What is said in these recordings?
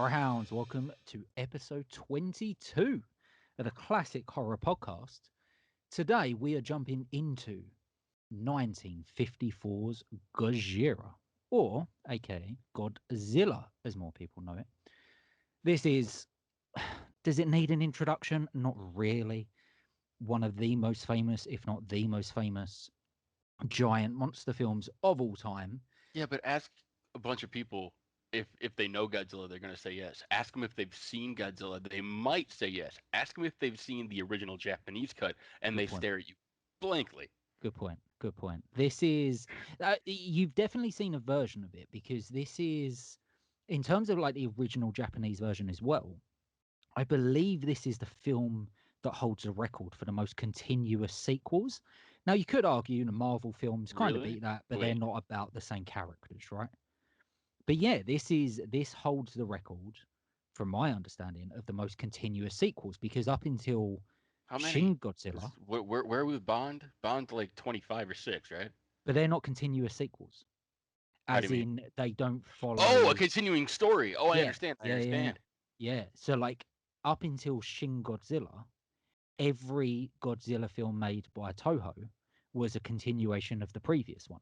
Hounds. Welcome to episode 22 of the classic horror podcast. Today we are jumping into 1954's Gorjira, or aka Godzilla, as more people know it. This is, does it need an introduction? Not really. One of the most famous, if not the most famous, giant monster films of all time. Yeah, but ask a bunch of people if they know Godzilla, they're going to say yes. Ask them if they've seen Godzilla, they might say yes. Ask them if they've seen the original Japanese cut, and Good they point. stare at you blankly. Good point. Good point. This is, you've definitely seen a version of it because this is, in terms of like the original Japanese version as well, I believe this is the film that holds the record for the most continuous sequels. Now, you could argue the Marvel films kind of Really? beat that, but they're Wait. not about the same characters, right? But yeah, this holds the record, from my understanding, of the most continuous sequels because up until How many? Shin Godzilla, Where are we with Bond? Bond's like 25 or 6, right? but they're not continuous sequels. How do As you mean? in they don't Oh, a follow. continuing story. Oh, I Yeah, understand. I yeah, yeah, yeah. understand. Yeah. So like up until Shin Godzilla, every Godzilla film made by Toho was a continuation of the previous one.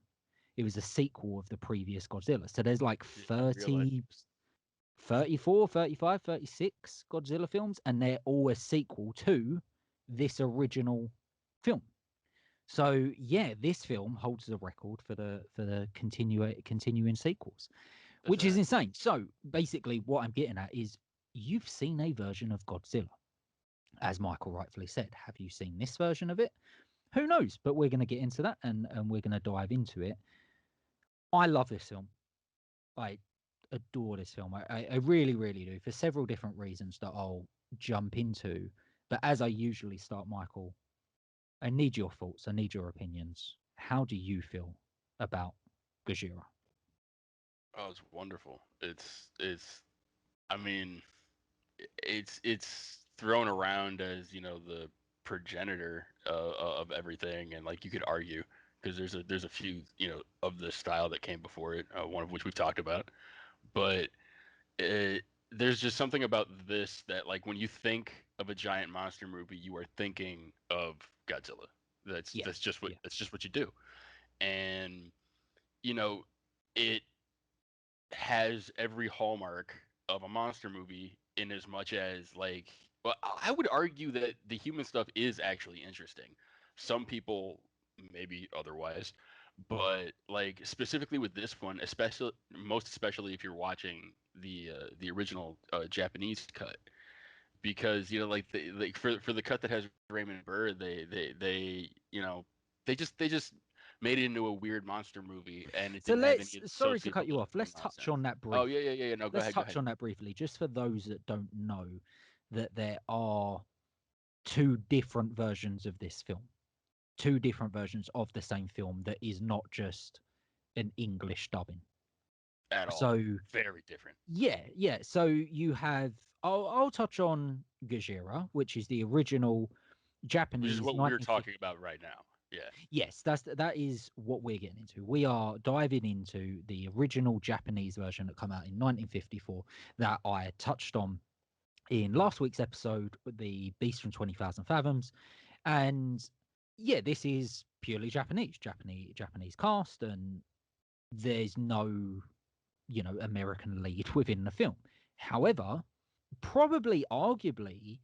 It was a sequel of the previous Godzilla. So there's like Did not realize. 30, 34, 35, 36 Godzilla films, and they're all a sequel to this original film. So yeah, this film holds the record for the continuing sequels, That's which is right. insane. So basically, what I'm getting at is you've seen a version of Godzilla, as Michael rightfully said. Have you seen this version of it? Who knows? But we're going to get into that, and we're going to dive into it. I love this film. I adore this film. I really, really do for several different reasons that I'll jump into. But as I usually start, Michael, I need your thoughts. I need your opinions. How do you feel about Gojira? Oh, it's wonderful. It's I mean, it's thrown around as the progenitor of everything, and like you could argue because there's a few of this style that came before it, one of which we've talked about, but there's just something about this that like when you think of a giant monster movie, you are thinking of Godzilla. That's Yeah, that's just what yeah. that's just what you do, and you know it has every hallmark of a monster movie in as much as like well, I would argue that the human stuff is actually interesting. Some people maybe otherwise, but like specifically with this one, especially most especially if you're watching the original Japanese cut, because like for the cut that has Raymond Burr, they just made it into a weird monster movie, and it So didn't have any of the sorry to cut you off. socio-political Let's touch on nonsense. that Oh yeah, briefly. yeah, yeah, yeah. No, go Let's ahead, go touch ahead. on that briefly, just for those that don't know that there are two different versions of this film, two different versions of the same film that is not just an English dubbing. At all. So Very different. yeah, yeah. So you have. I'll touch on Gojira, which is the original Which is Japanese what we're 1950. talking about right now. Yeah. Yes, that is what we're getting into. We are diving into the original Japanese version that came out in 1954 that I touched on in last week's episode, the Beast from 20,000 Fathoms. And yeah, this is purely Japanese cast, and there's no, American lead within the film. However, probably arguably,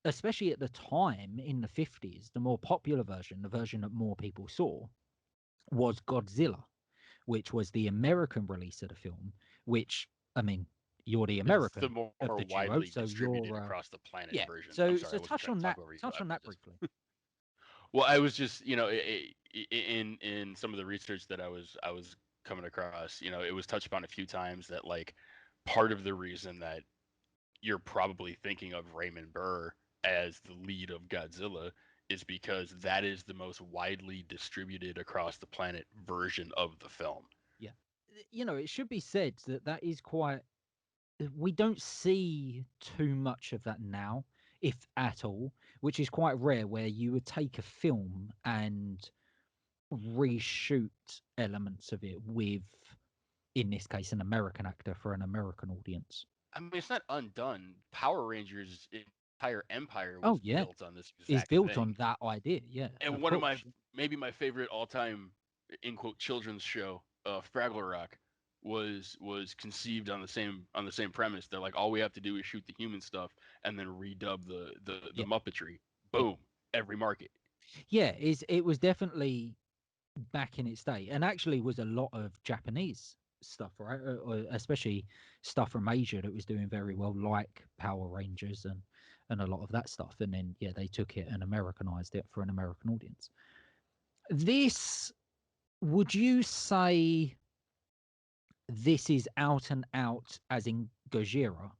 especially at the time in the 50s, the more popular version, the version that more people saw, was Godzilla, which was the American release of the film, which, I mean, you're the It's the American more of the duo, widely so distributed you're across the planet yeah. version. I'm So sorry, I wasn't touch trying to on talk that. over you. Touch I on was that just briefly. well, I was just in some of the research that I was coming across, it was touched upon a few times that like part of the reason that you're probably thinking of Raymond Burr as the lead of Godzilla is because that is the most widely distributed across the planet version of the film. Yeah, it should be said that that is quite. We don't see too much of that now, if at all, which is quite rare. Where you would take a film and reshoot elements of it with, in this case, an American actor for an American audience. I mean, it's not undone. Power Rangers' entire empire Oh was yeah, built on this it's exact built thing. on that idea. Yeah, And of one of my course. maybe my favorite all-time in quote children's show, Fraggle Rock, was conceived on the same premise. They're like, all we have to do is shoot the human stuff and then redub the Yeah, Muppetry. yeah, Boom, every market. yeah. It was definitely back in its day, and actually was a lot of Japanese stuff, right? Or especially stuff from Asia that was doing very well, like Power Rangers and a lot of that stuff. And then yeah, they took it and Americanized it for an American audience. This, would you say this is out and out, as in Gojira,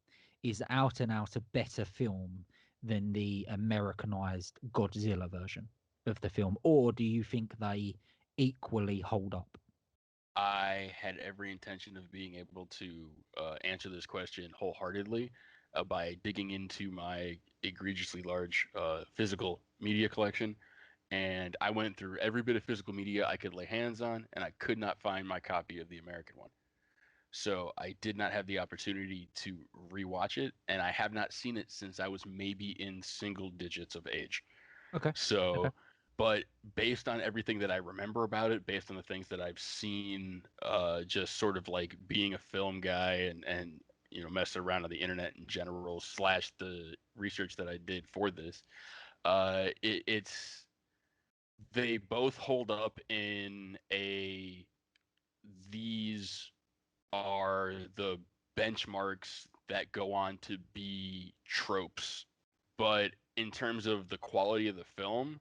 is out and out a better film than the Americanized Godzilla version of the film, or do you think they equally hold up? I had every intention of being able to answer this question wholeheartedly by digging into my egregiously large physical media collection. And I went through every bit of physical media I could lay hands on, and I could not find my copy of the American one. So I did not have the opportunity to rewatch it, and I have not seen it since I was maybe in single digits of age. Okay. Okay. So, but based on everything that I remember about it, based on the things that I've seen, just sort of like being a film guy and messing around on the internet in general, slash the research that I did for this, it's they both hold up in a these are the benchmarks that go on to be tropes. But in terms of the quality of the film,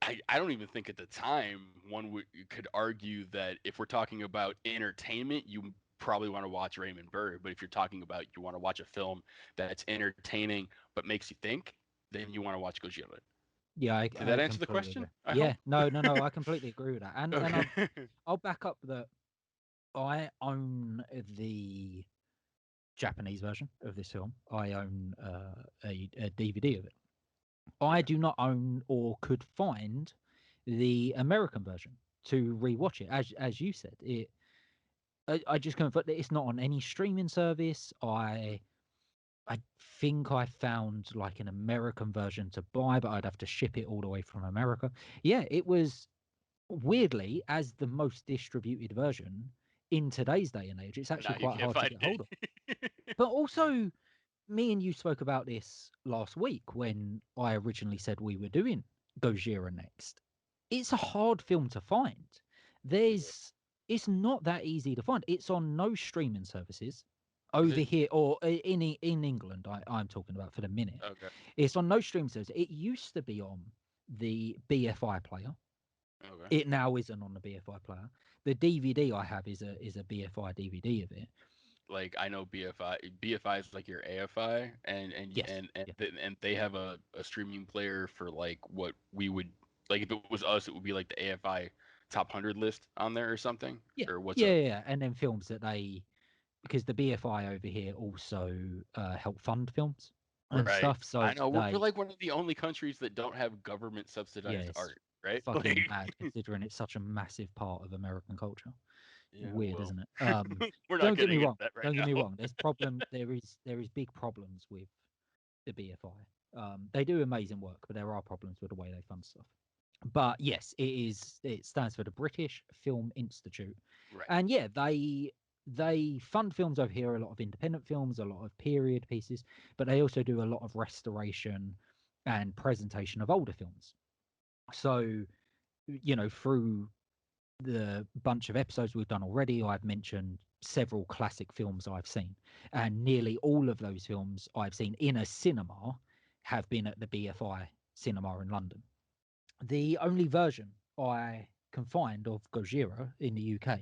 I don't even think at the time could argue that if we're talking about entertainment, you probably want to watch Raymond Burr. But if you're talking about you want to watch a film that's entertaining but makes you think, then you want to watch Godzilla. Yeah, Did that I answer the completely question? agree. I Yeah, hope. no, no, no, I completely agree with that. And Okay. I'll back up that I own the Japanese version of this film. I own a DVD of it. I Okay. do not own or could find the American version to rewatch it. As you said, I just couldn't. It's not on any streaming service. I think I found like an American version to buy, but I'd have to ship it all the way from America. Yeah, it was weirdly as the most distributed version in today's day and age. It's actually Now you quite can't hard to find get hold of. it. But also, me and you spoke about this last week when I originally said we were doing Gojira next. It's a hard film to find. Yeah. There's it's not that easy to find. It's on no streaming services Is over it here or in England. I'm talking about for the minute. okay? It's on no streaming service. It used to be on the BFI player. Okay. It now isn't on the BFI player. The DVD I have is a BFI DVD of it. Like I know BFI. BFI is like your AFI, Yes. Yeah. and they have a streaming player for like what we would like if it was us, it would be like the AFI top 100 list on there or something. Yeah. Or what's Yeah. up? Yeah. And then films that they, because the BFI over here also help fund films and Right. stuff. So I know we're they, like one of the only countries that don't have government yeah, subsidized it's art, right? fucking Like, mad considering it's such a massive part of American culture. yeah, Weird, well, isn't it? we're not Don't get me getting into wrong. that right Don't get me now. wrong. There is big problems with the BFI. They do amazing work, but there are problems with the way they fund stuff. But yes, it stands for the British Film Institute, Right. and yeah, they fund films over here, a lot of independent films, a lot of period pieces, but they also do a lot of restoration and presentation of older films. So through the bunch of episodes we've done already, I've mentioned several classic films I've seen, and nearly all of those films I've seen in a cinema have been at the BFI cinema in London. The only version I can find of Gojira in the UK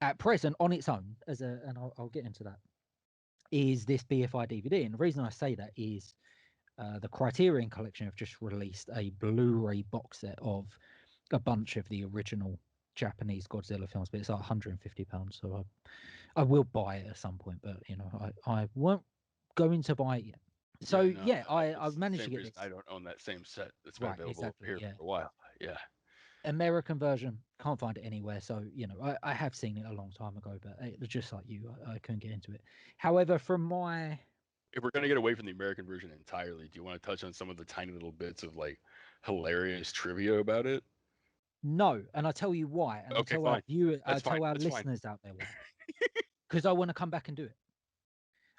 at present on its own, and I'll get into that, is this BFI DVD. And the reason I say that is the Criterion Collection have just released a Blu-ray box set of a bunch of the original Japanese Godzilla films, but it's like £150. So I will buy it at some point, but I won't go into buy it yet. So Yeah, no, yeah, I've it's the managed to same get reason I this don't own that same set that's been right. available over Exactly. here Yeah. for a while. Yeah. American version, can't find it anywhere. So, I have seen it a long time ago, but it was just like you, I couldn't get into it. However, from my If we're gonna get away from the American version entirely, do you want to touch on some of the tiny little bits of like hilarious trivia about it? no, and I'll tell you why, and I'll Okay, tell our fine. viewer, I'll That's fine. tell our That's fine. listeners out there why. Because I want to come back and do it.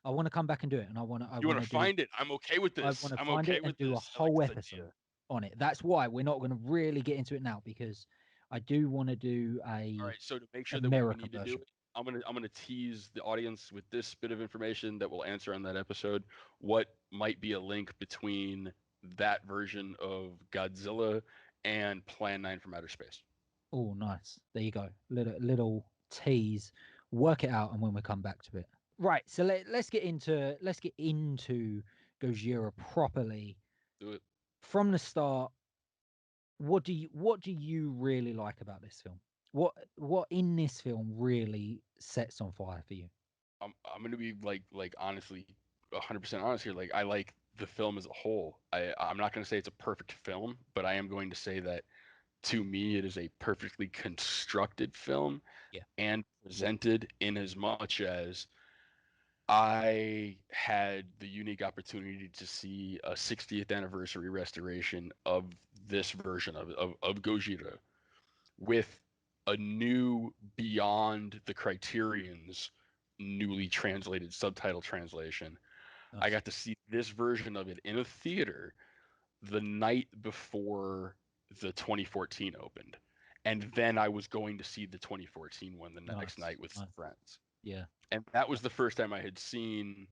I want to come back and do it, and I You want want to to do find it? I'm okay with I want this. to I'm find okay it and with do a this. I like whole this idea. episode on it. That's why we're not going to really get into it now because I do want to do All a right. So to make sure that we American need to do version. it, I'm gonna tease the audience with this bit of information that we'll answer on that episode. What might be a link between that version of Godzilla and Plan 9 from Outer Space? Oh, nice. There you go. Little tease. Work it out, and when we come back to it. Right. So let's get into Gojira properly Do it. from the start. What do you really like about this film? What in this film really sets on fire for you? I'm gonna be like honestly 100% honest here. Like I like the film as a whole. I'm not gonna say it's a perfect film, but I am going to say that to me it is a perfectly constructed film Yeah. and presented in as much as I had the unique opportunity to see a 60th anniversary restoration of this version of Gojira with a new beyond the criterions newly translated subtitle translation. I Nice. got to see this version of it in a theater the night before the 2014 opened. And then I was going to see the 2014 one the next Nice. night with some Nice. friends. Yeah. And that was the first time I had seen,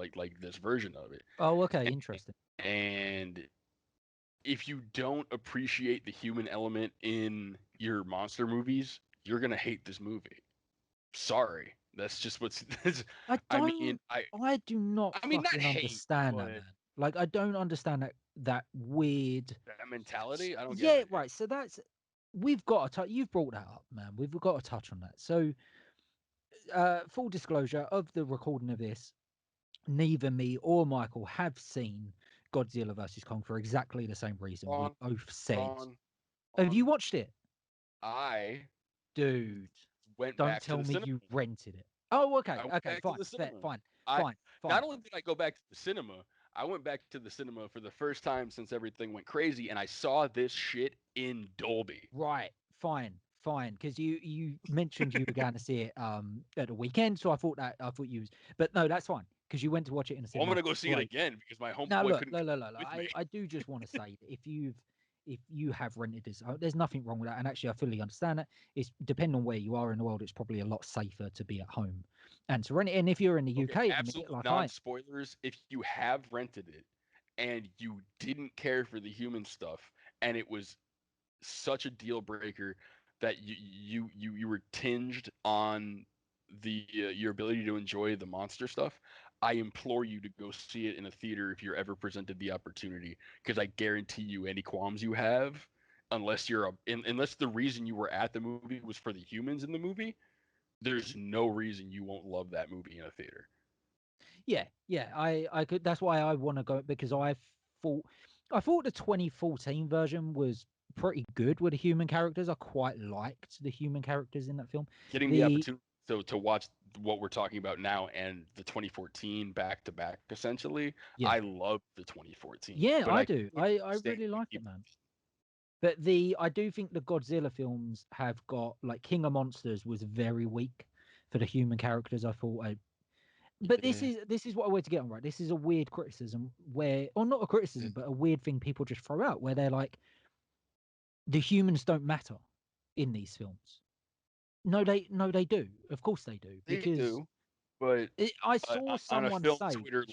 like this version of it. Oh, okay. Interesting. And if you don't appreciate the human element in your monster movies, you're gonna hate this movie. Sorry, that's just what's. I I don't. mean, I I do not I mean not fucking hate, understand that, but man. Like, I don't understand that weird. that mentality, I don't get Yeah, it. right. So we've got to touch. You've brought that up, man. We've got to touch on that. So, full disclosure of the recording of this, neither me or Michael have seen Godzilla versus Kong for exactly the same reason. We On, both said, on, "Have you on. watched it, I dude? went Don't back to tell the me cinema. you rented it." Oh, I okay, went okay, back to fine, the fair, cinema. fine, I fine, not fine. only did I go back to the cinema, I went back to the cinema for the first time since everything went crazy, and I saw this shit in Dolby. Right, fine, fine. Because you mentioned you were going to see it at the weekend, so I thought you was, but no, that's fine because you went to watch it in the Well, I'm cinema. gonna go see it Great. again because my Now homeboy look, couldn't look, come look, look, look, with me. I do just want to say that if you have rented this, there's nothing wrong with that, and actually I fully understand that. It's depending on where you are in the world, it's probably a lot safer to be at home and to rent it. And if you're in the Okay, UK at the minute, absolute like I, non-spoilers. If you have rented it and you didn't care for the human stuff, and it was such a deal breaker that you were tinged on the your ability to enjoy the monster stuff, I implore you to go see it in a theater if you're ever presented the opportunity, because I guarantee you any qualms you have, unless the reason you were at the movie was for the humans in the movie, there's no reason you won't love that movie in a theater. yeah, yeah, I could. That's why I want to go because thought I thought the 2014 version was pretty good with the human characters. I quite liked the human characters in that film. Getting the The opportunity to watch what we're talking about now and the 2014 back to back essentially, Yeah, I love the 2014, yeah, but I I do. couldn't I stand really like it, it. man. But I do think the Godzilla films have got like King of Monsters was very weak for the human characters. I thought but Yeah, this is what I wanted to get on, right. This is a weird criticism where, or not a yeah. criticism, but a weird thing people just throw out where they're like, the humans don't matter in these films. No, they do. Of course they do, They because do, but I saw on a someone film say, Twitter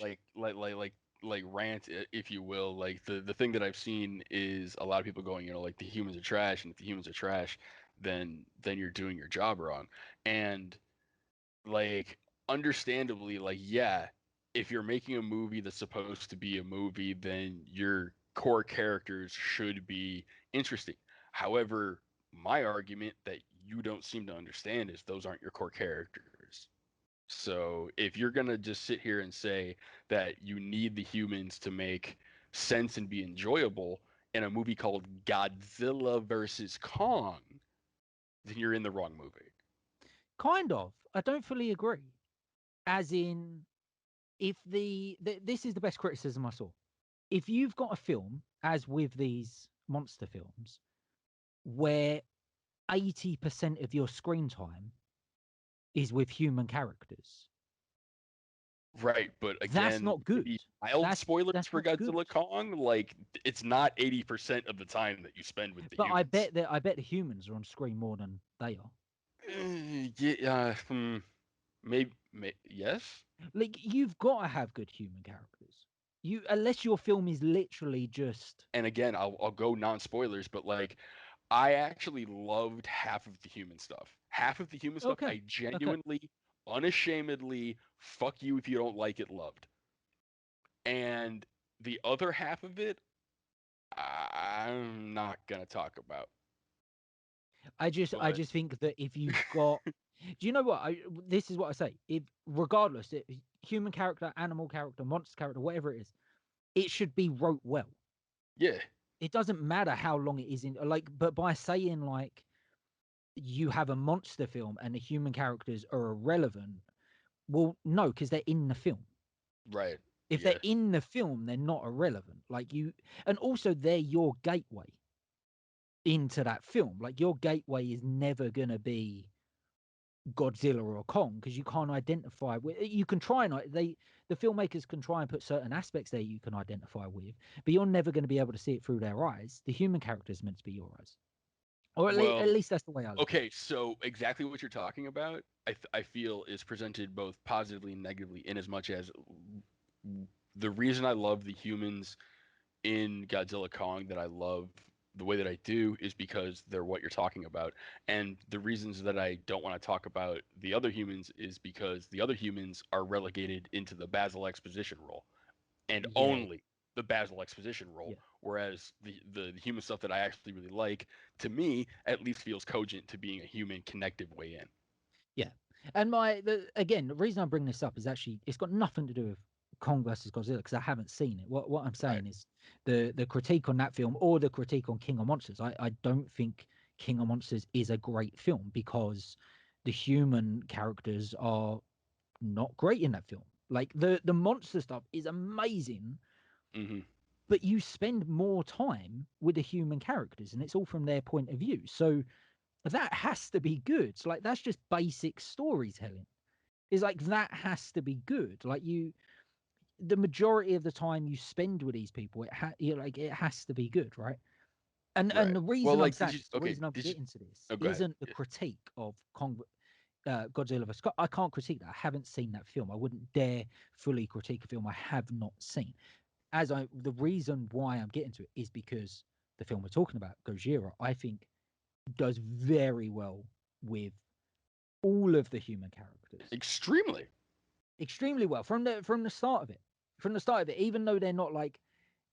like rant, if you will, like the thing that I've seen is a lot of people going, like the humans are trash, and if the humans are trash, then you're doing your job wrong, and like understandably, like yeah, if you're making a movie that's supposed to be a movie, then your core characters should be interesting. However, my argument that you don't seem to understand is those aren't your core characters. So if you're gonna just sit here and say that you need the humans to make sense and be enjoyable, in a movie called Godzilla versus Kong, then you're in the wrong movie. Kind of. I don't fully agree. As in, if this is the best criticism I saw. If you've got a film, as with these monster films, where 80% of your screen time is with human characters, Right, but that's again, not good. maybe mild spoilers That's for not good. Godzilla Kong, like it's not 80% of the time that you spend with the But humans. I bet the humans are on screen more than they are. Yeah, yes. Like, you've got to have good human characters. You, unless your film is literally just And again, I'll go non-spoilers, but like I actually loved half of the human stuff. Half of the human stuff okay, I okay. genuinely, unashamedly, fuck you if you don't like it, loved. And the other half of it, I'm not gonna talk about. I But just think that if you've got, do you know what? This is what I say. If regardless, human character, animal character, monster character, whatever it is, it should be wrote well. yeah, It doesn't matter how long it is in. Like, but by saying like you have a monster film and the human characters are irrelevant, well, no, because they're in the film. right, If they're yeah, in the film, they're not irrelevant. Like you, and also they're your gateway into that film. Like your gateway is never gonna be Godzilla or Kong because you can't identify with. You can try and the filmmakers can try and put certain aspects there you can identify with, but you're never going to be able to see it through their eyes. The human character is meant to be your eyes, or at well, least that's the way I look at it. okay, so exactly what you're talking about, I feel is presented both positively and negatively in as much as the reason I love the humans in Godzilla Kong, that I love the way that I do, is because they're what you're talking about. And the reasons that I don't want to talk about the other humans is because the other humans are relegated into the Basil exposition role and Yeah, only the Basil exposition role. yeah. Whereas the human stuff that I actually really like, to me, at least feels cogent to being a human connective way in. Yeah, and again, the reason I bring this up is actually it's got nothing to do with Kong versus Godzilla because I haven't seen it. What I'm Right. saying is the critique on that film or the critique on King of Monsters. I don't think King of Monsters is a great film because the human characters are not great in that film. Like the monster stuff is amazing, Hmm. but you spend more time with the human characters, and it's all from their point of view. So that has to be good. Like that's just basic storytelling. Is like that has to be good. Like the majority of the time you spend with these people, like it has to be good, right? And Right. the Well, reason I'm like, saying this, the reason I'm did you? getting to this, Oh, go ahead. isn't the critique of Godzilla vs. I can't critique that. I haven't seen that film. I wouldn't dare fully critique a film I have not seen. The reason why I'm getting to it is because the film we're talking about, Gojira, I think does very well with all of the human characters Extremely. extremely well from the start of it. From the start of it, even though they're not like,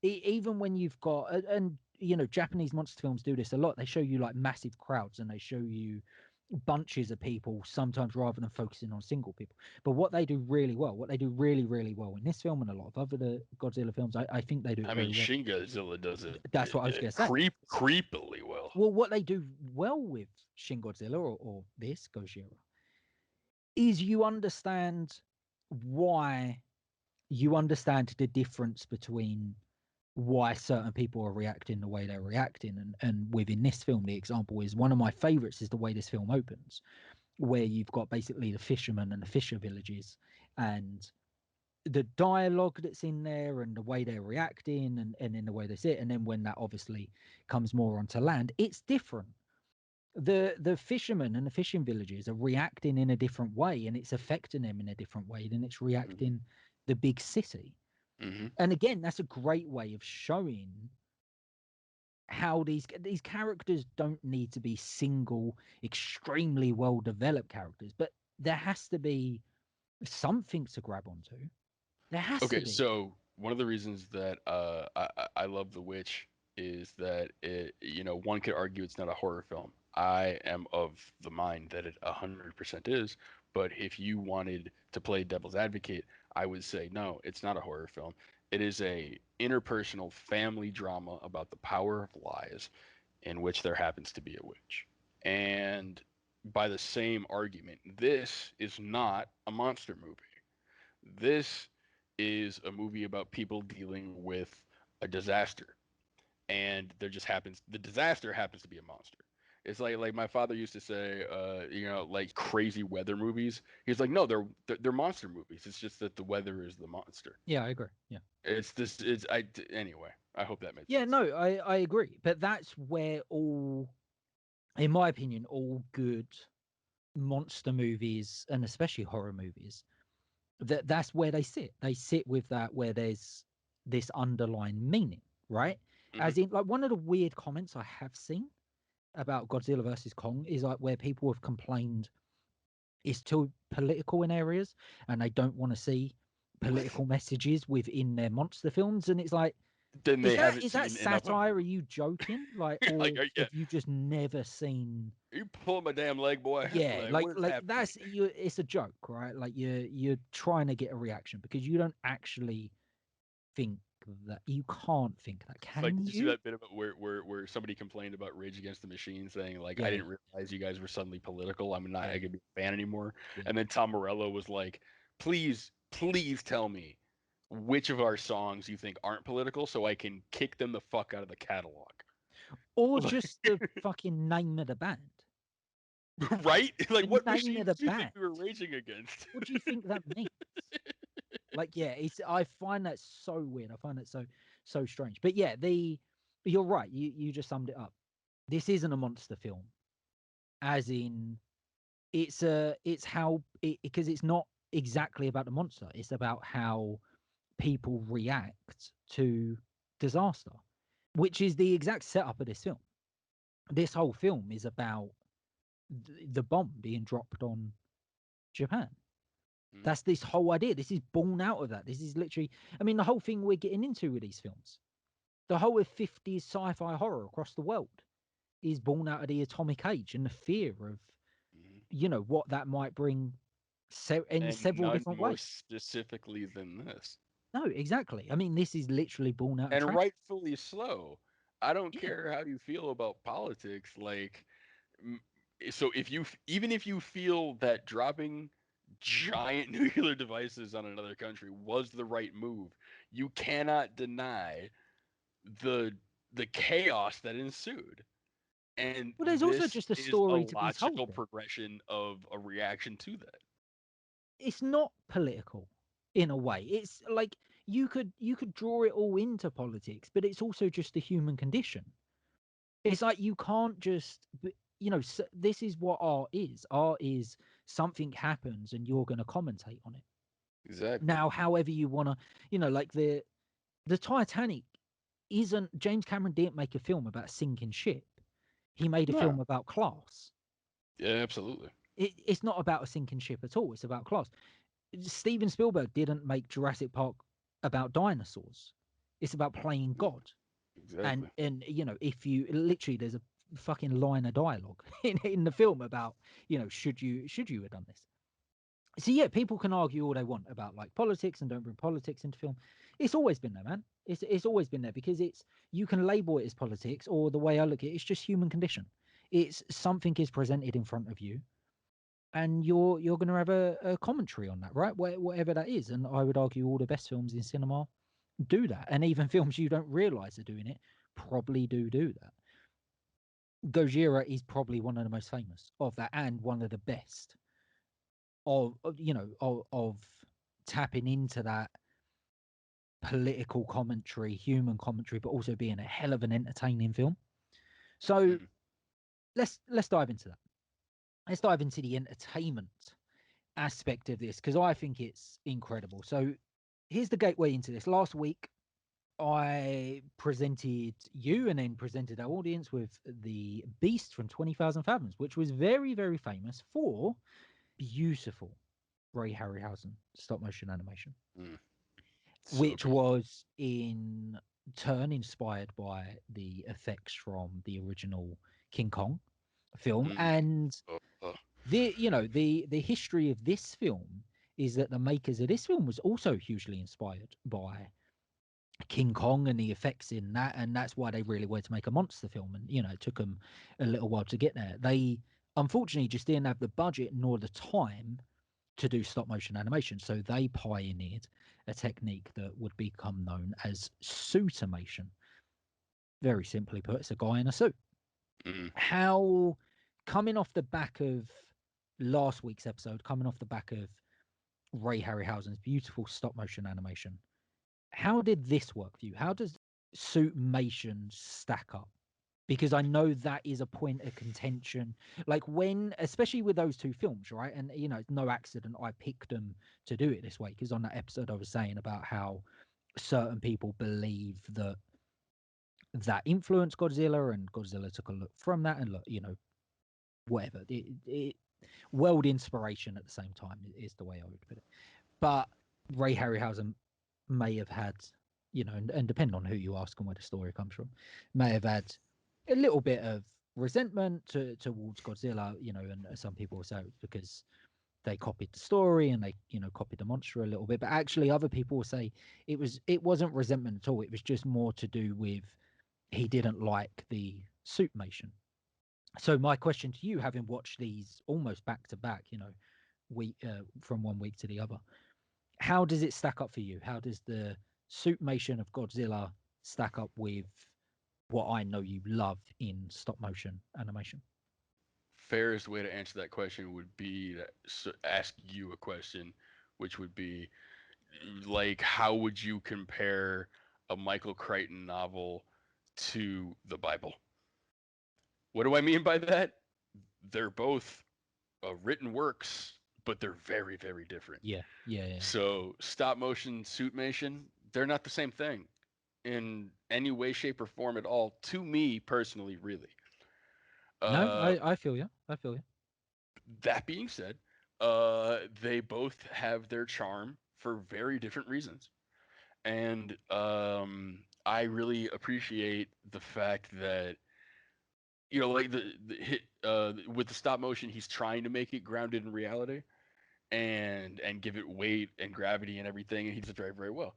even when you've got and you know Japanese monster films do this a lot. They show you like massive crowds and they show you bunches of people sometimes rather than focusing on single people. But what they do really well, what they do really well in this film and a lot of other the Godzilla films, I think they do it I mean, very well. Shin Godzilla does it, That's what I was going to say. creepily well. Well, what they do well with Shin Godzilla or this Gojira is why you understand the difference between why certain people are reacting the way they're reacting. And within this film, the example is one of my favorites is the way this film opens, where you've got basically the fishermen and the fisher villages and the dialogue that's in there and the way they're reacting and in the way they sit. And then when that obviously comes more onto land, it's different. The fishermen and the fishing villages are reacting in a different way and it's affecting them in a different way than it's Hmm. reacting the big city. Hmm. And again, that's a great way of showing how these characters don't need to be single, extremely well developed characters, but there has to be something to grab onto. There has to Okay, be. so one of the reasons that I love The Witch is that one could argue it's not a horror film. I am of the mind that it 100% is, but if you wanted to play devil's advocate, I would say no, it's not a horror film. It is a interpersonal family drama about the power of lies in which there happens to be a witch. And by the same argument, this is not a monster movie. This is a movie about people dealing with a disaster, and the disaster happens to be a monster. It's like my father used to say, like crazy weather movies. He's like, no, they're monster movies. It's just that the weather is the monster. Yeah, I agree. Yeah. It's this. It's I anyway. I hope that made Yeah, sense. no, I agree. But that's where all, in my opinion, all good monster movies and especially horror movies, that's where they sit. They sit with that where there's this underlying meaning, right? Hmm. As in, like, one of the weird comments I have seen about Godzilla versus Kong is like where people have complained it's too political in areas and they don't want to see political messages within their monster films. And it's like, Then is they that haven't is that seen enough of satire? them. Are you joking? Like, Like, or yeah, have you just never seen? are you pulling my damn leg, boy? Yeah, Like, what is like happening that's you. It's a joke, right? Like you're trying to get a reaction because you don't actually think that. You can't think that, It's like, can did you see you? that bit about where somebody complained about Rage Against the Machine, saying like, I Yeah, didn't realize you guys were suddenly political. I'm not yeah, gonna be a fan anymore. yeah. And then Tom Morello was like, please tell me which of our songs you think aren't political, so I can kick them the fuck out of the catalog. Or just the fucking name of the band. Right? Like, The what name of machines the do you think band. we were raging against? What do you think that means? Like, yeah, it's I find that so weird. I find that so strange. But yeah, you're right. You just summed it up. This isn't a monster film, as in it's how it because it's not exactly about the monster. It's about how people react to disaster, which is the exact setup of this film. This whole film is about the bomb being dropped on Japan. Mhm. That's this whole idea. This is born out of that. This is literally, I mean, the whole thing we're getting into with these films, the whole of 50s sci-fi horror across the world is born out of the atomic age and the fear of, Mhm. what that might bring in And several none different more ways. specifically than this. No, exactly. I mean, this is literally born out of And tragedy. rightfully so. I don't Yeah. care how you feel about politics. Like, m- so even if you feel that dropping giant nuclear devices on another country was the right move, you cannot deny the the chaos that ensued. And Well, there's also this just a is a story to be told logical there. progression of a reaction to that. It's not political in a way. It's like you could draw it all into politics, but it's also just the human condition. It's like you can't just, this is what art is. Art is something happens and you're going to commentate on it. Exactly. Now, however you want to, like the Titanic isn't, James Cameron didn't make a film about a sinking ship. He made a No. film about class. Yeah, absolutely. It's not about a sinking ship at all. It's about class. Steven Spielberg didn't make Jurassic Park about dinosaurs. It's about playing Mm, God. and exactly. and if you literally, there's a fucking line of dialogue in the film about, should you have done this. So yeah, people can argue all they want about like politics and don't bring politics into film. It's always been there, man. It's always been there because it's, you can label it as politics, or the way I look at it, it's just human condition. It's something is presented in front of you and you're going to have a commentary on that, right? Whatever that is. And I would argue all the best films in cinema do that, and even films you don't realize are doing it probably do that. Gojira is probably one of the most famous of that, and one of the best of tapping into that political commentary, human commentary, but also being a hell of an entertaining film. So Mm. let's dive into that. Let's dive into the entertainment aspect of this because I think it's incredible. So here's the gateway into this. Last week I presented you and then presented our audience with the Beast from 20,000 Fathoms, which was very, very famous for beautiful Ray Harryhausen stop motion animation, Mm. So which good. was in turn inspired by the effects from the original King Kong film. Mm. And Oh. the history of this film is that the makers of this film was also hugely inspired by King Kong and the effects in that, and that's why they really wanted to make a monster film. And it took them a little while to get there. They unfortunately just didn't have the budget nor the time to do stop motion animation, so they pioneered a technique that would become known as suitimation. Very simply put, it's a guy in a suit. Mm. How, coming off the back of last week's episode, coming off the back of Ray Harryhausen's beautiful stop motion animation, how did this work for you? How does suitmation stack up? Because I know that is a point of contention. Like when, especially with those two films, right? And it's no accident I picked them to do it this way. Because on that episode, I was saying about how certain people believe that influenced Godzilla, and Godzilla took a look from that, and look, whatever. World inspiration at the same time is the way I would put it. But Ray Harryhausen may have had, and depending on who you ask and where the story comes from, may have had a little bit of resentment towards Godzilla, and some people will say it's because they copied the story and they, copied the monster a little bit. But actually, other people will say it wasn't resentment at all. It was just more to do with he didn't like the suitmation. So my question to you, having watched these almost back to back, week from one week to the other, how does it stack up for you? How does the suitmation of Godzilla stack up with what I know you love in stop motion animation? Fairest way to answer that question would be to ask you a question, which would be like, how would you compare a Michael Crichton novel to the Bible? What do I mean by that? They're both written works, but they're very, very different. Yeah, yeah, yeah. So stop motion, suitmation, they're not the same thing in any way, shape, or form at all. To me personally, really. No, Uh, I feel you. I feel you. that being said, they both have their charm for very different reasons, and I really appreciate the fact that like the hit with the stop motion, he's trying to make it grounded in reality and give it weight and gravity and everything, and he does it very, very well.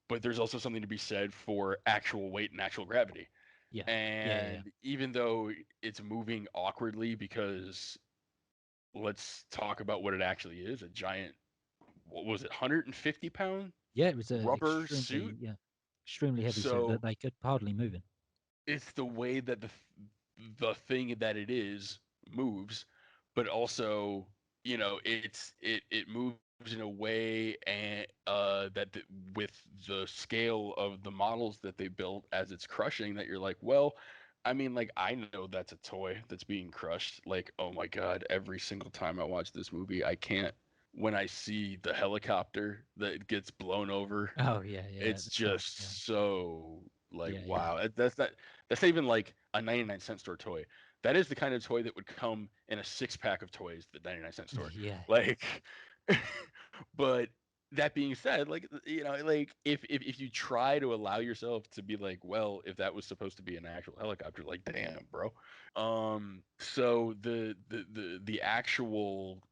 But there's also something to be said for actual weight and actual gravity. Yeah, yeah, yeah, And even though it's moving awkwardly, because let's talk about what it actually is, a giant, what was it, 150-pound yeah. It was a rubber suit. extremely heavy suit that So they could hardly move in. it's the way that the thing that it is moves, but also, it moves in a way, and with the scale of the models that they built as it's crushing, that you're like, well, I mean, like, I know that's a toy that's being crushed. Like, oh my god, every single time I watch this movie, I can't, when I see the helicopter that gets blown over, Oh yeah, yeah. At it's the start, yeah, just so like, yeah, yeah, wow. That's not even like a 99-cent store toy. That is the kind of toy that would come in a six-pack of toys at the 99-cent store. yeah, Like, but that being said, like, like, if you try to allow yourself to be like, well, if that was supposed to be an actual helicopter, like, damn, bro. So the actual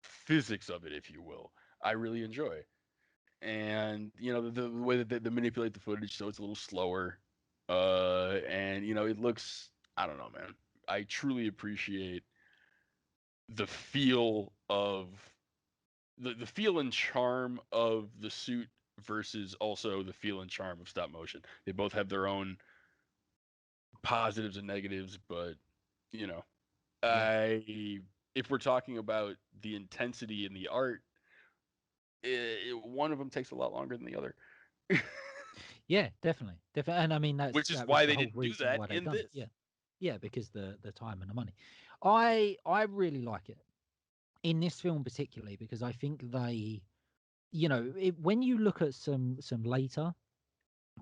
physics of it, if you will, I really enjoy. And the way that they manipulate the footage, so it's a little slower, and it looks, I don't know, man, I truly appreciate the feel of the feel and charm of the suit versus also the feel and charm of stop motion. They both have their own positives and negatives, but you know yeah, I if we're talking about the intensity in the art, one of them takes a lot longer than the other. yeah. Definitely, definitely. And I mean, Which is that was why the they whole didn't do reason that why they in done it. this. Yeah, yeah, because the time and the money. I really like it in this film particularly because I think they, when you look at some later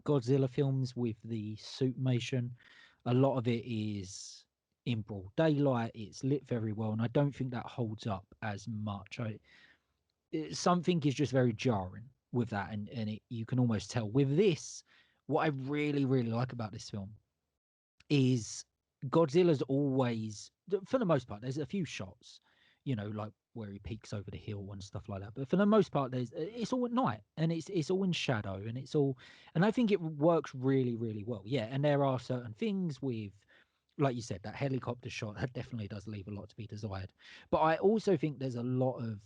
Godzilla films with the suitmation, a lot of it is in broad daylight. It's lit very well, and I don't think that holds up as much. Something is just very jarring with that, and you can almost tell with this. What I really really like about this film is Godzilla's always, for the most part, there's a few shots. like where he peeks over the hill and stuff like that. But for the most part, it's all at night, and it's all in shadow, and and I think it works really, really well. Yeah, and there are certain things with, like you said, that helicopter shot that definitely does leave a lot to be desired. But I also think there's a lot of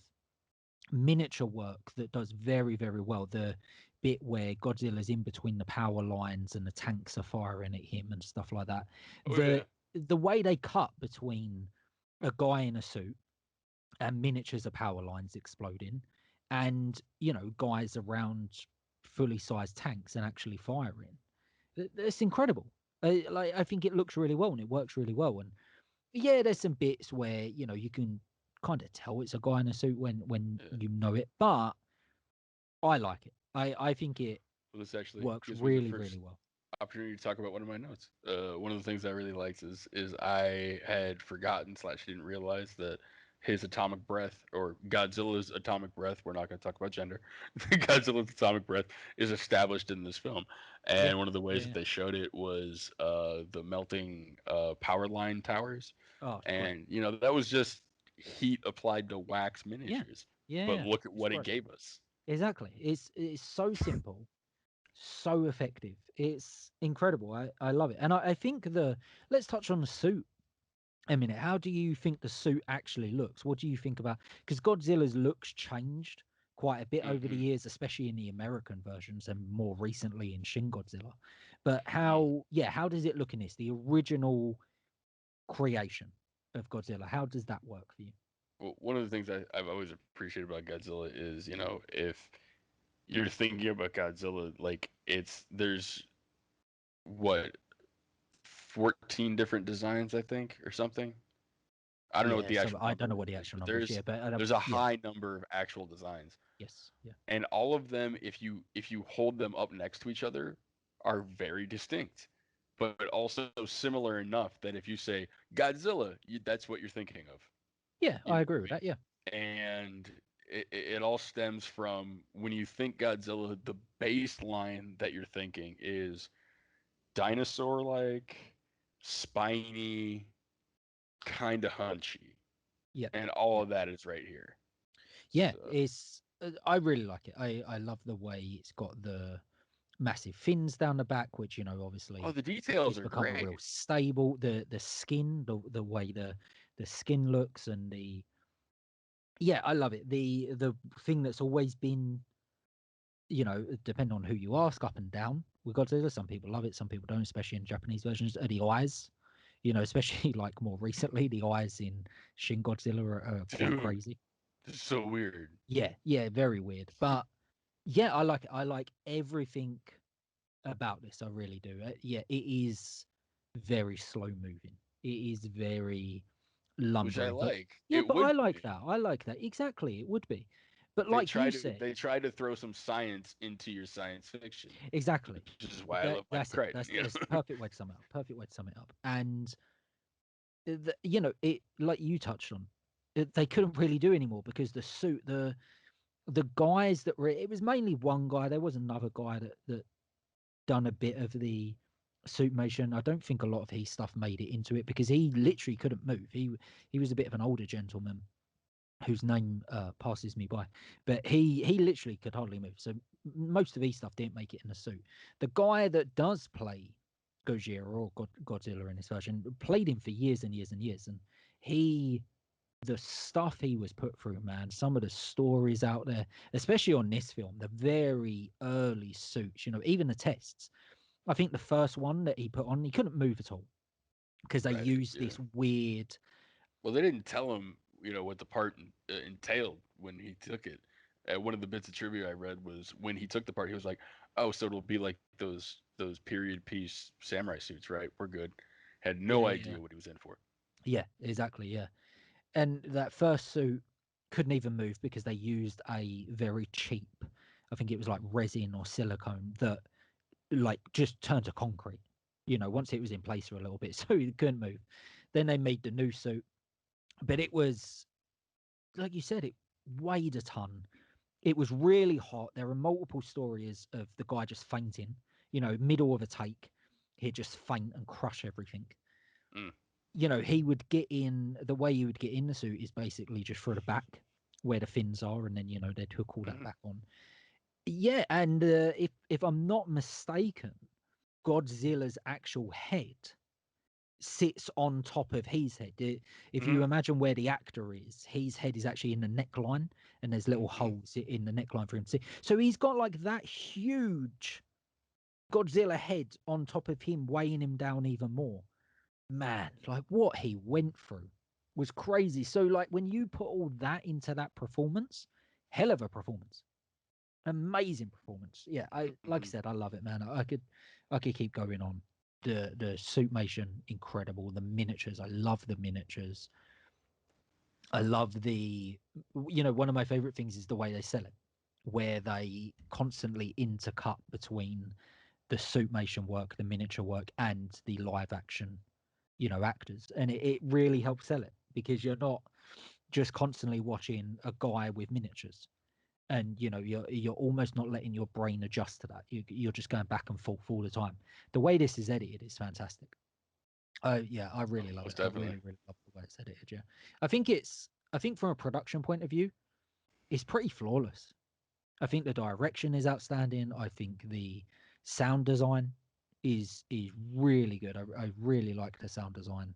miniature work that does very, very well. The bit where Godzilla's in between the power lines and the tanks are firing at him and stuff like that. Oh yeah. The way they cut between a guy in a suit and miniatures of power lines exploding, and guys around fully sized tanks and actually firing. It's incredible. I think it looks really well and it works really well. And yeah, there's some bits where you can kind of tell it's a guy in a suit when Yeah. you know it, but I like it. I think it Well, this actually works gives me the really, really first well. opportunity to talk about one of my notes. One of the things I really liked is I had forgotten slash didn't realize that his atomic breath, or Godzilla's atomic breath, we're not going to talk about gender. Godzilla's atomic breath is established in this film, Yeah, and one of the ways yeah, that yeah. they showed it was the melting power line towers, Oh, it's great. and that was just heat applied to wax Yeah, miniatures. yeah, But yeah. look at It's what it great. gave us. Exactly. It's so simple, so effective. It's incredible. I love it. And I think let's touch on the suit a minute. How do you think the suit actually looks? What do you think about, because Godzilla's looks changed quite a bit over the Hmm. years, especially in the American versions and more recently in Shin Godzilla. But Hmm. how does it look in this? The original creation of Godzilla. How does that work for you? Well, one of the things I've always appreciated about Godzilla is, if you're thinking about Godzilla, like there's what 14 different designs, I think, or something. I don't know what Yeah, the so actual I don't know number what the is, actual but number is, yeah, but there's a yeah, high number of actual designs, yes, yeah, and all of them, if you hold them up next to each other, are very distinct, but also similar enough that if you say Godzilla, that's what you're thinking of. yeah, You I know agree what I with mean? that. Yeah, And it all stems from when you think Godzilla, the baseline that you're thinking is dinosaur like, spiny, kind of hunchy. yeah, And all yeah, of that is right here. yeah. So, It's I really like it. I love the way it's got the massive fins down the back, which oh, obviously the details it's are become a real great. stable. The skin, the way the skin looks, and yeah, I love it. The thing that's always been, depending on who you ask, up and down with Godzilla. Some people love it, some people don't, especially in Japanese versions. Are the eyes, especially like more recently, the eyes in Shin Godzilla are quite Dude, crazy. this is so weird. Yeah, yeah, very weird. But yeah, I like it. I like everything about this. I really do. Yeah, it is very slow moving. It is very Which I lumbering. But like. yeah, It but I would like be. that. I like that. Exactly. It would be. But like you said, They try to throw some science into your science fiction, exactly. which is why I love Michael That's it. Crichton. That's the perfect way to sum it up. Perfect way to sum it up. And it, like you touched on, they couldn't really do anymore because the suit, the guys that were, it was mainly one guy. There was another guy that done a bit of the suit motion. I don't think a lot of his stuff made it into it because he literally couldn't move. He was a bit of an older gentleman whose name passes me by, but he literally could hardly move. So most of his stuff didn't make it in a suit. The guy that does play Gojira or Godzilla in this version played him for years and years and years, and he the stuff he was put through, man, some of the stories out there, especially on this film, the very early suits, even the tests. I think the first one that he put on, he couldn't move at all because they Right. used Yeah. this weird. Well, they didn't tell him, what the part entailed when he took it. One of the bits of trivia I read was when he took the part, he was like, "Oh, so it'll be like those period piece samurai suits, right? We're good." Had no Yeah, yeah, idea what he was in for. yeah, exactly, yeah. And that first suit couldn't even move because they used a very cheap, I think it was like resin or silicone that like just turned to concrete. Once it was in place for a little bit, so he couldn't move. Then they made the new suit, but it was like you said, it weighed a ton. It was really hot. There were multiple stories of the guy just fainting. Middle of a take, he'd just faint and crush everything. Mm. he would get in. The way you would get in the suit is basically just through the back where the fins are, and then they'd hook all that Mhm. back on. Yeah, and if I'm not mistaken, Godzilla's actual head sits on top of his head. If you Mhm. imagine where the actor is, his head is actually in the neckline, and there's little Mhm. holes in the neckline for him to see. So he's got like that huge Godzilla head on top of him, weighing him down even more. Man, like what he went through was crazy. So like when you put all that into that performance, hell of a performance, amazing performance. Yeah, I like I Mhm. said, I love it, man. I could keep going on. The suitmation, incredible. The miniatures, I love the miniatures. I love one of my favorite things is the way they sell it, where they constantly intercut between the suitmation work, the miniature work, and the live action, actors. And it really helps sell it because you're not just constantly watching a guy with miniatures. And you're almost not letting your brain adjust to that. You're just going back and forth all the time. The way this is edited is fantastic. Oh yeah, I Oh, really love it. most I definitely. really, really love the way it's edited. Yeah, I think from a production point of view, it's pretty flawless. I think the direction is outstanding. I think the sound design is really good. I really like the sound design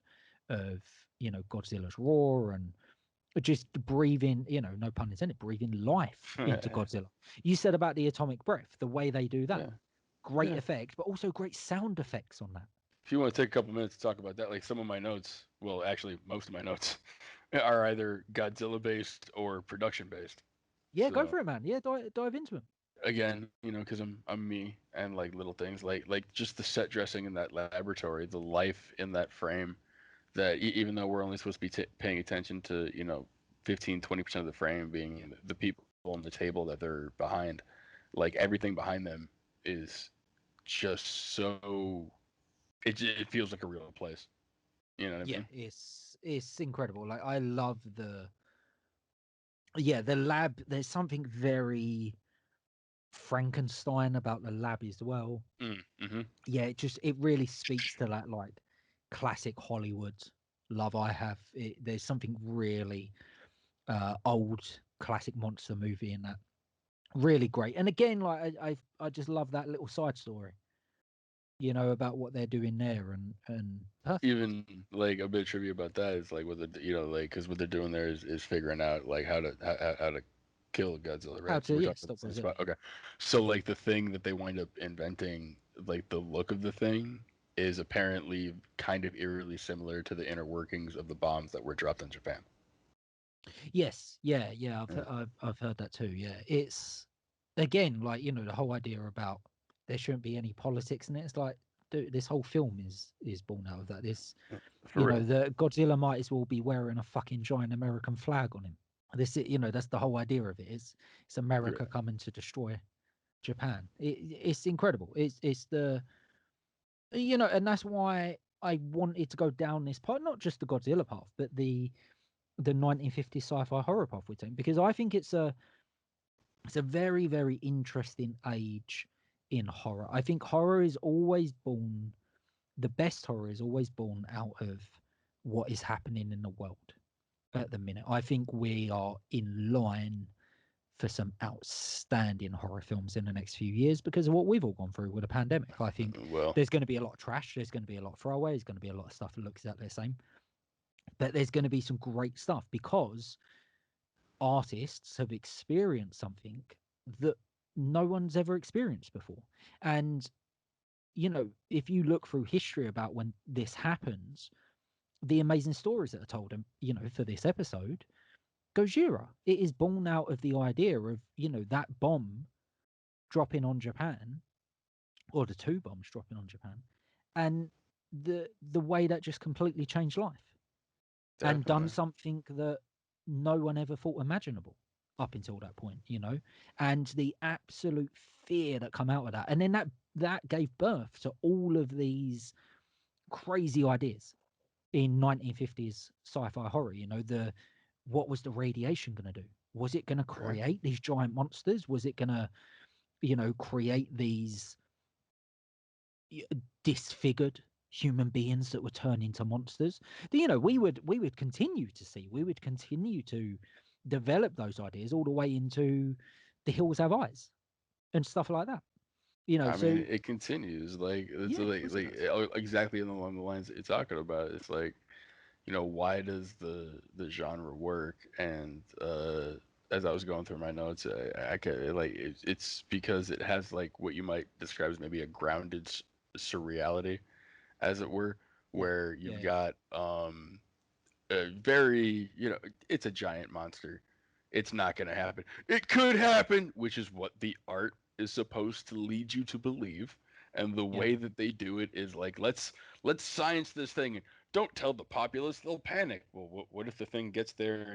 of Godzilla's roar and just breathing, no pun intended, breathing life into Godzilla. You said about the atomic breath, the way they do that, Yeah. great Yeah. effect, but also great sound effects on that. If you want to take a couple minutes to talk about that, like some of my notes, well, actually, most of my notes are either Godzilla based or production based. Yeah, go So for it, man. Yeah, dive into them. again, because I'm me and like little things like just the set dressing in that laboratory, the life in that frame. That even though we're only supposed to be paying attention to 15-20% of the frame being the people on the table that they're behind, like everything behind them is just so it feels like a real place. You know what I Yeah, mean? it's incredible. Like I love the lab. There's something very Frankenstein about the lab as well. Mm-hmm. Yeah, it really speaks to that like classic Hollywood love I have. There's something really old classic monster movie in that. Really great. And again, like I just love that little side story, about what they're doing there and perfect. Even like a bit of trivia about that is like what the like because what they're doing there is figuring out like how to kill Godzilla, How right? So to we're talking about stop the same Godzilla. spot. Okay, so like the thing that they wind up inventing, like the look of the thing is apparently kind of eerily similar to the inner workings of the bombs that were dropped on Japan. Yes, yeah, Yeah. I've heard that too. Yeah, it's again like the whole idea about there shouldn't be any politics in it. It's like, dude, this whole film is born out of that. This, For real. the Godzilla might as well be wearing a fucking giant American flag on him. This, that's the whole idea of it. It's For America coming to destroy Japan. It's incredible. It's the and that's why I wanted to go down this path, not just the Godzilla path, but the 1950s sci-fi horror path we're taking, because I think it's a very, very interesting age in horror. I think horror is always born, the best horror is always born out of what is happening in the world at the minute. I think we are in line for some outstanding horror films in the next few years because of what we've all gone through with a pandemic. I think well, there's going to be a lot of trash, there's going to be a lot of throwaway, there's going to be a lot of stuff that looks exactly the same, but there's going to be some great stuff because artists have experienced something that no one's ever experienced before. And, if you look through history about when this happens, the amazing stories that are told, and, for this episode, Gojira, it is born out of the idea of, that bomb dropping on Japan, or the two bombs dropping on Japan, and the way that just completely changed life and done definitely. something that no one ever thought imaginable up until that point, and the absolute fear that come out of that, and then that gave birth to all of these crazy ideas in 1950s sci-fi horror. The what was the radiation going to do? Was it going to Correct. create these giant monsters? Was it going to, create these disfigured? human beings that were turned into monsters. We would continue to see, we would continue to develop those ideas all the way into The Hills Have Eyes and stuff like that. I So mean, it continues like it's yeah, of course it does. exactly along the lines that you're talking about. It's like, why does the genre work? And as I was going through my notes, I can like it's because it has like what you might describe as maybe a grounded surreality, as it were, Yeah, where yeah, you've yeah. got a very, it's a giant monster. It's not going to happen. It could happen, which is what the art is supposed to lead you to believe. And the Yeah. way that they do it is like, let's science this thing. Don't tell the populace; they'll panic. Well, what if the thing gets there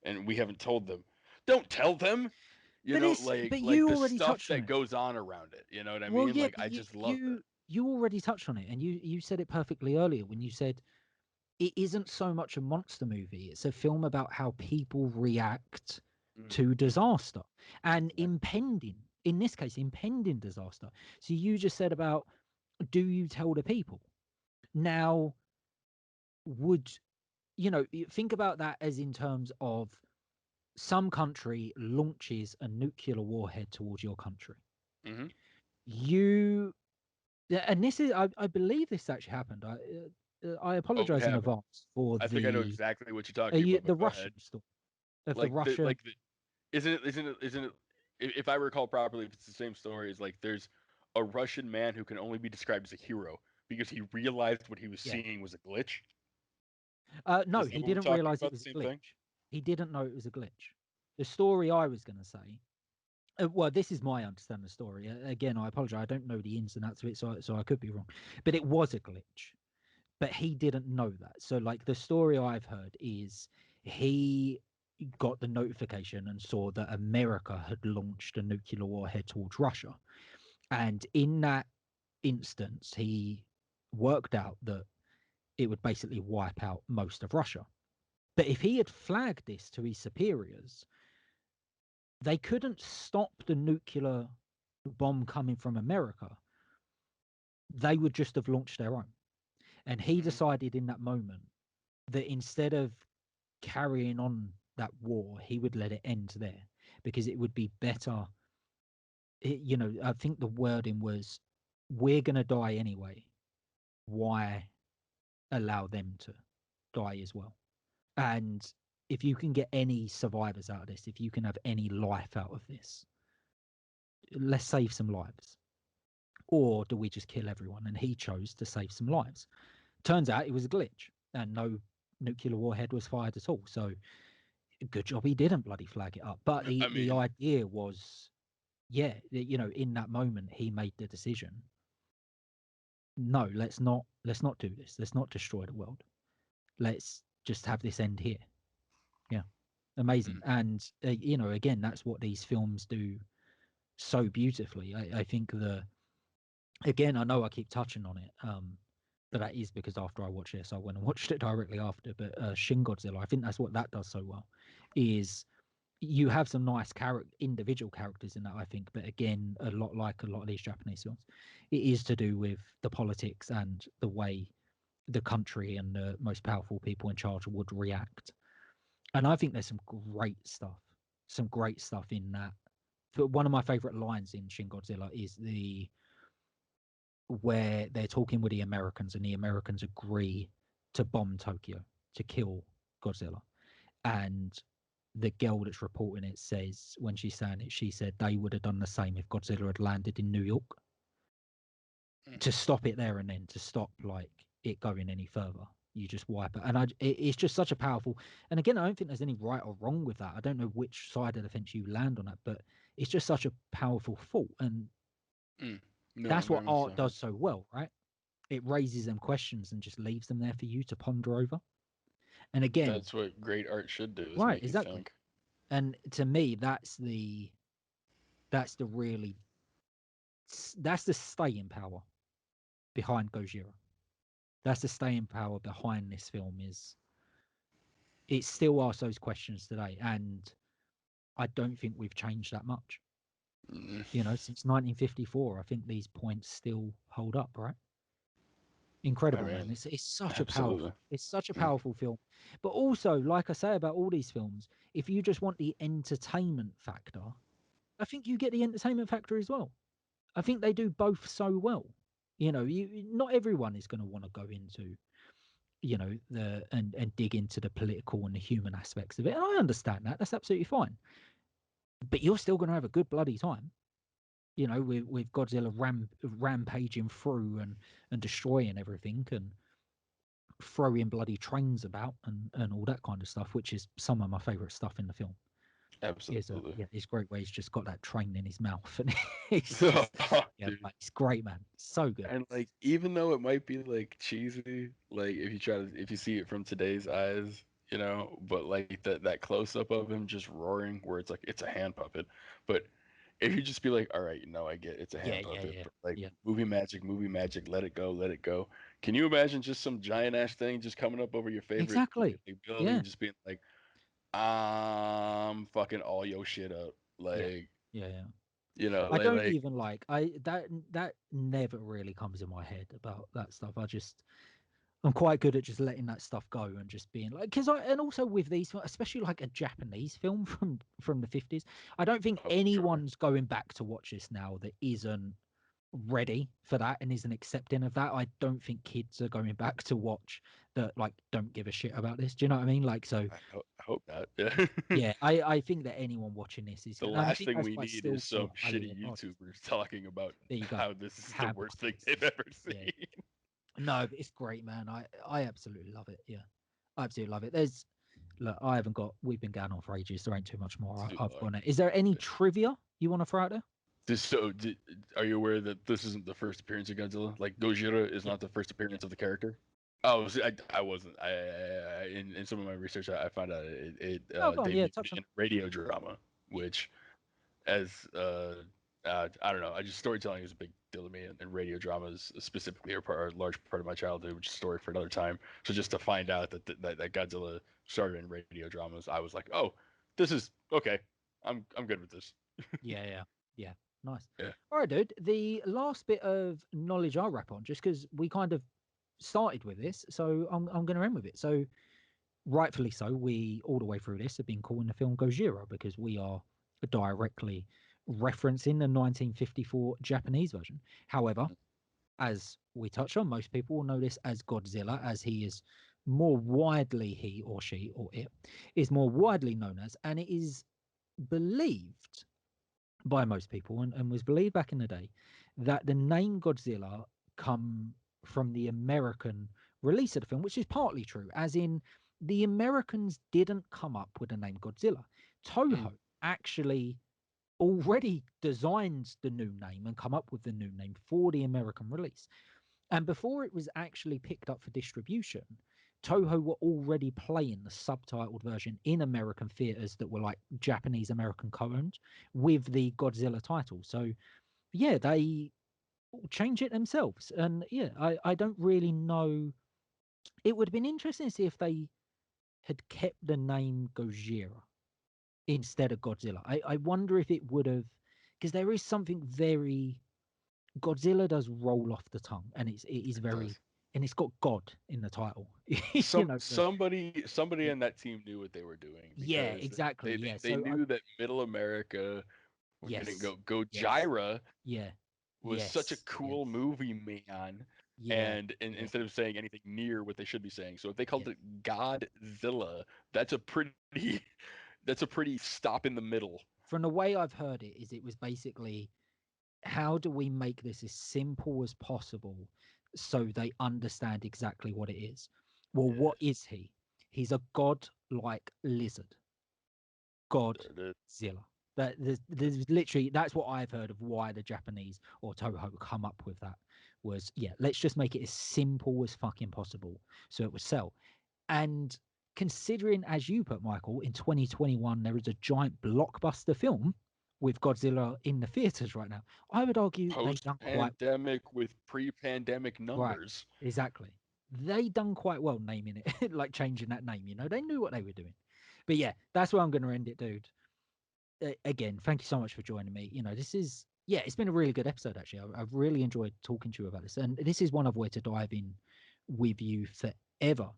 and we haven't told them? Don't tell them. But Like you the already stuff touched on that it. goes on around it. You know what I Well, mean? yeah, Like but I just love that. you already touched on it, and you said it perfectly earlier when you said it isn't so much a monster movie; it's a film about how people react to Mm-hmm. disaster and Exactly. in this case, impending disaster. So you just said about, do you tell the people? Now, would think about that as in terms of some country launches a nuclear warhead towards your country. Mm-hmm. You and this is I believe this actually happened. I What would apologize in happen? advance for I think I know exactly what you're talking about, the but go ahead. Russian story of the Like the Russian. like the isn't it if I recall properly, if it's the same story, is like there's a Russian man who can only be described as a hero because he realized what he was Yeah. seeing was a glitch. No, Is that he what we're didn't talking realize it about? The was a same thing? glitch. He didn't know it was a glitch. The story I was going to say. Well, this is my understanding of the story. Again, I apologize. I don't know the ins and outs of it, so I could be wrong. But it was a glitch. But he didn't know that. So, like the story I've heard is he got the notification and saw that America had launched a nuclear warhead towards Russia, and in that instance, he worked out that it would basically wipe out most of Russia. But if he had flagged this to his superiors, they couldn't stop the nuclear bomb coming from America. They would just have launched their own. And he Mm-hmm. decided in that moment that instead of carrying on that war, he would let it end there because it would be better. I think the wording was, we're going to die anyway. Why allow them to die as well? And if you can get any survivors out of this, if you can have any life out of this, let's save some lives. Or do we just kill everyone? And he chose to save some lives. Turns out it was a glitch and no nuclear warhead was fired at all. So good job he didn't bloody flag it up. But I the mean, idea was, yeah, in that moment he made the decision. No, let's not do this. Let's not destroy the world. Let's just have this end here. Yeah, amazing. mm, And again, that's what these films do so beautifully. I think again, I know I keep touching on it, but that is because after I watched this, I went and watched it directly after. But Shin Godzilla, I think that's what that does so well. Is you have some nice individual characters in that, I think, but again, a lot like a lot of these Japanese films, it is to do with the politics and the way the country and the most powerful people in charge would react. And I think there's some great stuff in that. But one of my favorite lines in Shin Godzilla is where they're talking with the Americans and the Americans agree to bomb Tokyo to kill Godzilla. And the girl that's reporting it says, when she's saying it, she said they would have done the same if Godzilla had landed in New York, mm, to stop it there and then, to stop like it going any further. You just wipe it. And it's just such a powerful. And again, I don't think there's any right or wrong with that. I don't know which side of the fence you land on that, but it's just such a powerful thought. And mm. No, that's what very much art so. does so well, right? It raises them questions and just leaves them there for you to ponder over. And again, That's what great art should do, is right, make you exactly. think. And to me, that's the really that's the staying power behind Gojira. That's the staying power behind this film. Is it still asks those questions today, and I don't think we've changed that much. Mm. Since 1954, I think these points still hold up, right? Incredible, I man. mean, It's such a absolutely. powerful film. But also, like I say about all these films, if you just want the entertainment factor, I think you get the entertainment factor as well. I think they do both so well. Not everyone is going to want to go into, the and dig into the political and the human aspects of it. And I understand that. That's absolutely fine. But you're still going to have a good bloody time. With Godzilla rampaging through and destroying everything and throwing bloody trains about and all that kind of stuff, which is some of my favorite stuff in the film. Absolutely. It's great where he's just got that train in his mouth and it's just Dude. it's great, man. So good. And like, even though it might be like cheesy, like if you see it from today's eyes, but like that close up of him just roaring, where it's like it's a hand puppet, but if you just be like, all right, I get it's a Yeah, hand yeah, puppet, yeah, but like yeah. movie magic, let it go, let it go. Can you imagine just some giant ass thing just coming up over your favorite Exactly. like, building, Yeah, just being like, I'm fucking all your shit up, yeah, like yeah, yeah. I like don't even like that never really comes in my head about that stuff. I'm quite good at just letting that stuff go and just being like, and also with these, especially like a Japanese film from the 50s, I don't think oh, sure. anyone's going back to watch this now that isn't ready for that and isn't accepting of that. I don't think kids are going back to watch that, like, don't give a shit about this. Do you know what I mean? Like, so I hope not. Yeah. yeah, I think that anyone watching this is The going, and I last think thing that's we why I need is still say some highly shitty regarded. YouTubers talking about There you go. how this is the How worst thing this they've is. ever Yeah. seen. No, but it's great, man. I absolutely love it. Yeah. I absolutely love it. Look, I haven't got, we've been going on for ages. There ain't too much more Too I've long. got it. Is there any trivia you want to throw out there? Are you aware that this isn't the first appearance of Godzilla? Like Gojira is Yeah. not the first Yeah. appearance of the character. Oh, see, I wasn't. In some of my research, I found out Oh, go on. Yeah. debuted Touch on. in a radio drama, which as I don't know. I just storytelling is a big deal to me, and radio dramas specifically are a large part of my childhood, which is a story for another time. So just to find out that Godzilla started in radio dramas, I was like, oh, this is okay. I'm good with this. Yeah. Yeah. Yeah. Nice. Yeah. All right, dude. The last bit of knowledge I'll wrap on, just because we kind of started with this, so I'm going to end with it. So rightfully so, we all the way through this have been calling the film Gojira because we are directly referencing the 1954 Japanese version. However, as we touched on, most people will know this as Godzilla, as he is more widely, he or she or it is more widely known as, and it is believed by most people and was believed back in the day that the name Godzilla come from the American release of the film, which is partly true, as in the Americans didn't come up with the name Godzilla. Mm. Toho actually already designed the new name and come up with the new name for the American release. And before it was actually picked up for distribution, Toho were already playing the subtitled version in American theaters that were like Japanese American co-owned with the Godzilla title. So yeah, they change it themselves. And yeah, I don't really know. It would have been interesting to see if they had kept the name Gojira instead of Godzilla. I wonder if it would have, because there is something very Godzilla does roll off the tongue, and it is It very, does. and it's got God in the title. So Somebody yeah, in that team knew what they were doing, yeah, because exactly, yeah. they So knew that Middle America were gonna yes, go. yes, Gojira yeah, was such a yes, yes, cool movie, man. yeah, And, yeah, instead of saying anything near what they should be saying, so if they yeah. called it Godzilla, that's a pretty that's a pretty stop in the middle. From the way I've heard it, is it was basically how do we make this as simple as possible so they understand exactly what it is? Well, Yeah, what is he? He's a god-like lizard. there it is. Godzilla. There's literally, that's what I've heard of why the Japanese or Toho come up with that was, yeah, let's just make it as simple as fucking possible so it would sell. And considering, as you put, Michael, in 2021 there is a giant blockbuster film with Godzilla in the theaters right now, I would argue they Post done quite pandemic with pre-pandemic right. numbers. Exactly. They done quite well naming it, like changing that name. They knew what they were doing. But yeah, that's where I'm going to end it, dude. Again, thank you so much for joining me. This is, yeah, it's been a really good episode actually. I've really enjoyed talking to you about this, and this is one of where to dive in with you forever.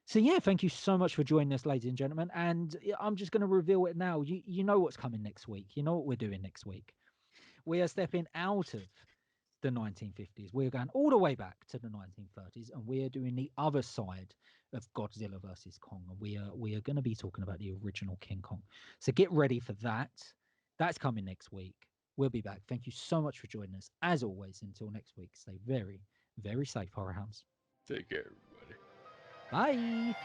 So yeah, thank you so much for joining us, ladies and gentlemen. And I'm just going to reveal it now. You know what's coming next week. You know what we're doing next week. We are stepping out of the 1950s. We're going all the way back to the 1930s, and we are doing the other side of Godzilla versus Kong. And we are going to be talking about the original King Kong. So get ready for that. That's coming next week. We'll be back. Thank you so much for joining us. As always, until next week, stay very, very safe, Horror Hounds. Take care, everybody. Bye.